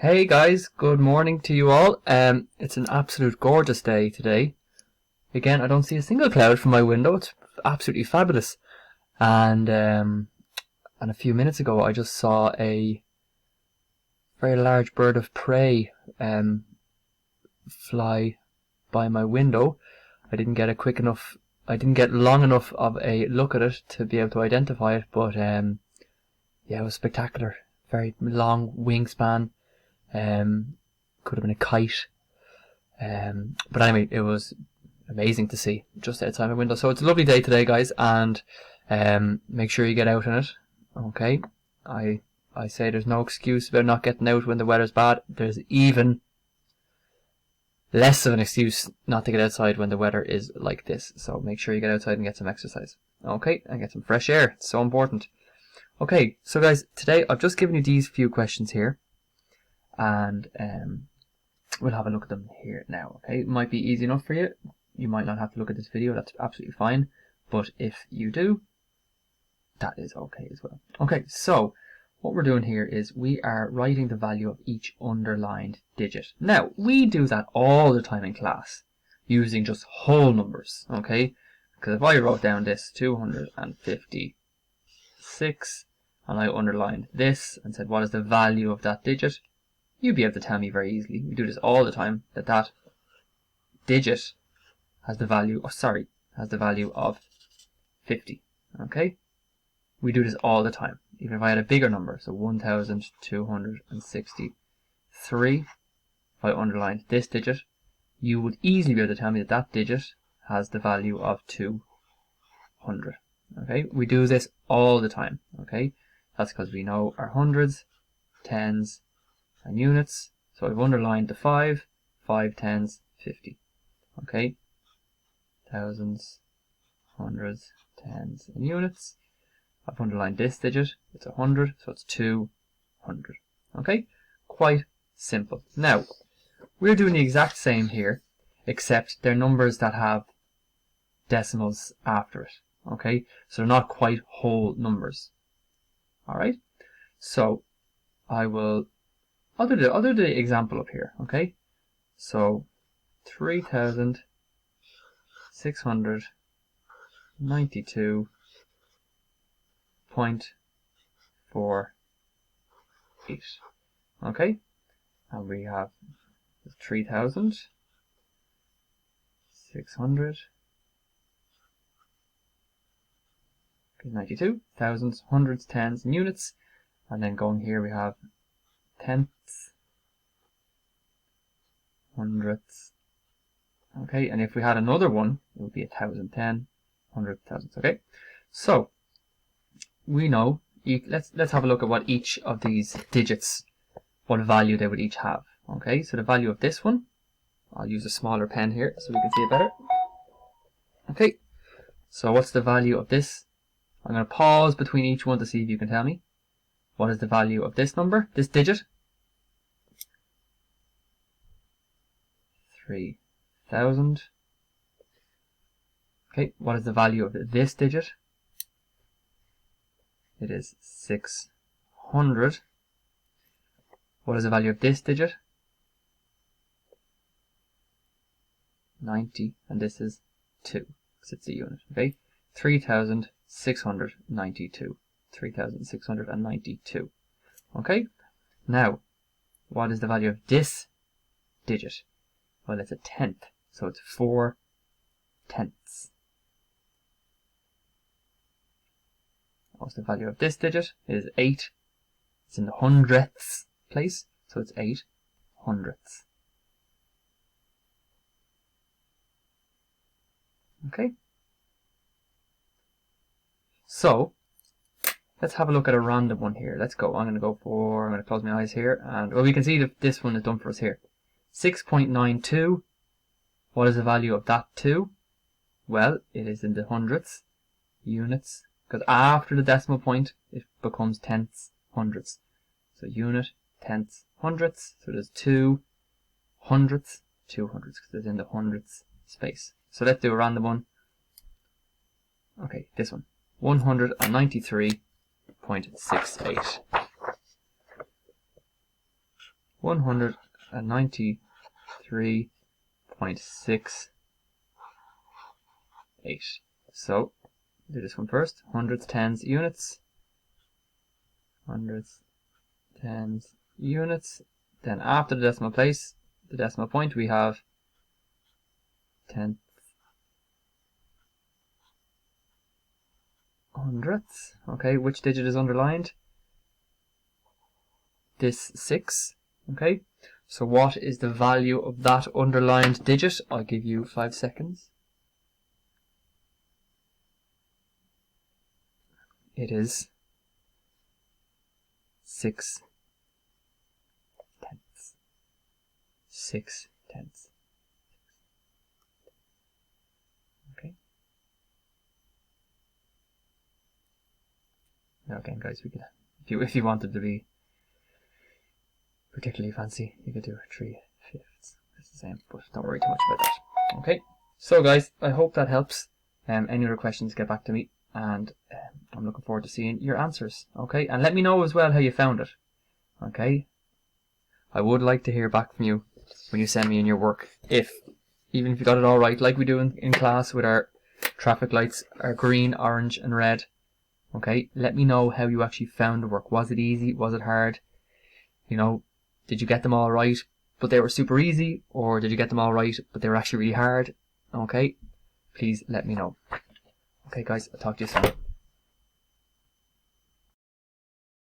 Hey guys, good morning to you all. It's an absolute gorgeous day today. Again, I don't see a single cloud from my window. It's absolutely fabulous. And a few minutes ago, I just saw a very large bird of prey fly by my window. I didn't get I didn't get long enough of a look at it to be able to identify it, but yeah, it was spectacular. Very long wingspan. Could have been a kite. But anyway, it was amazing to see just outside my window. So it's a lovely day today, guys, and make sure you get out in it. Okay, I say there's no excuse about not getting out when the weather's bad. There's even less of an excuse not to get outside when the weather is like this. So make sure you get outside and get some exercise. Okay, and get some fresh air. It's so important. Okay, so guys, today I've just given you these few questions here, and we'll have a look at them here now. Okay, it might be easy enough for you. You might not have to look at this video, that's absolutely fine. But if you do, that is okay as well. Okay, so what we're doing here is we are writing the value of each underlined digit. Now, we do that all the time in class, using just whole numbers, okay? Because if I wrote down this 256, and I underlined this and said what is the value of that digit, you'd be able to tell me very easily. We do this all the time, that digit has the value of 50. Okay? We do this all the time. Even if I had a bigger number, so 1263, if I underlined this digit, you would easily be able to tell me that digit has the value of 200. Okay? We do this all the time. Okay? That's because we know our hundreds, tens, and units. So I've underlined the 5 tens, 50. Okay? Thousands, hundreds, tens, and units. I've underlined this digit. It's 100, so it's 200. Okay? Quite simple. Now, we're doing the exact same here, except they're numbers that have decimals after it. Okay? So they're not quite whole numbers. Alright? So, I'll do the example up here. Okay? So, 3,692.48. Okay? And we have 3,692, thousands, hundreds, tens, and units. And then going here we have tenths, hundredths. Okay, and if we had another one, it would be 1,010, hundred thousands. Okay, so we know. Let's have a look at what each of these digits, what value they would each have. Okay, so the value of this one, I'll use a smaller pen here so we can see it better. Okay, so what's the value of this? I'm going to pause between each one to see if you can tell me. What is the value of this number, this digit? 3,000. Okay, what is the value of this digit? It is 600. What is the value of this digit? 90, and this is 2, because it's a unit. Okay, 3,692. 3,692. Okay, now, what is the value of this digit? Well, it's a tenth, so it's 4 tenths. What's the value of this digit? It is 8. It's in the hundredths place, so it's 8 hundredths. Okay? So, let's have a look at a random one here. Let's go. I'm going to close my eyes here, and well, we can see that this one is done for us here. 6.92. What is the value of that 2? Well, it is in the hundredths, units, because after the decimal point, it becomes tenths, hundredths. So unit, tenths, hundredths. So there's 2 hundredths, 2 hundredths, because it's in the hundredths space. So let's do a random one. Okay, this one. 193.68. 193.68. So do this one first. Hundredths, tens, units. Hundredths, tens, units. Then after the decimal place, the decimal point, we have tenth, hundredths. Okay, which digit is underlined? This 6. Okay, so what is the value of that underlined digit? I'll give you 5 seconds. It is 6 tenths. 6 tenths. Okay. Now again, guys, we could, if you wanted to be particularly fancy, you could do 3/5. It's the same, but don't worry too much about that. Okay. So, guys, I hope that helps. Any other questions, get back to me, and I'm looking forward to seeing your answers. Okay, and let me know as well how you found it. Okay. I would like to hear back from you when you send me in your work, even if you got it all right, like we do in class with our traffic lights are green, orange and red. Okay, let me know how you actually found the work. Was it easy? Was it hard? You know, did you get them all right but they were super easy, or did you get them all right but they were actually really hard? Okay, please let me know. Okay guys, I'll talk to you soon.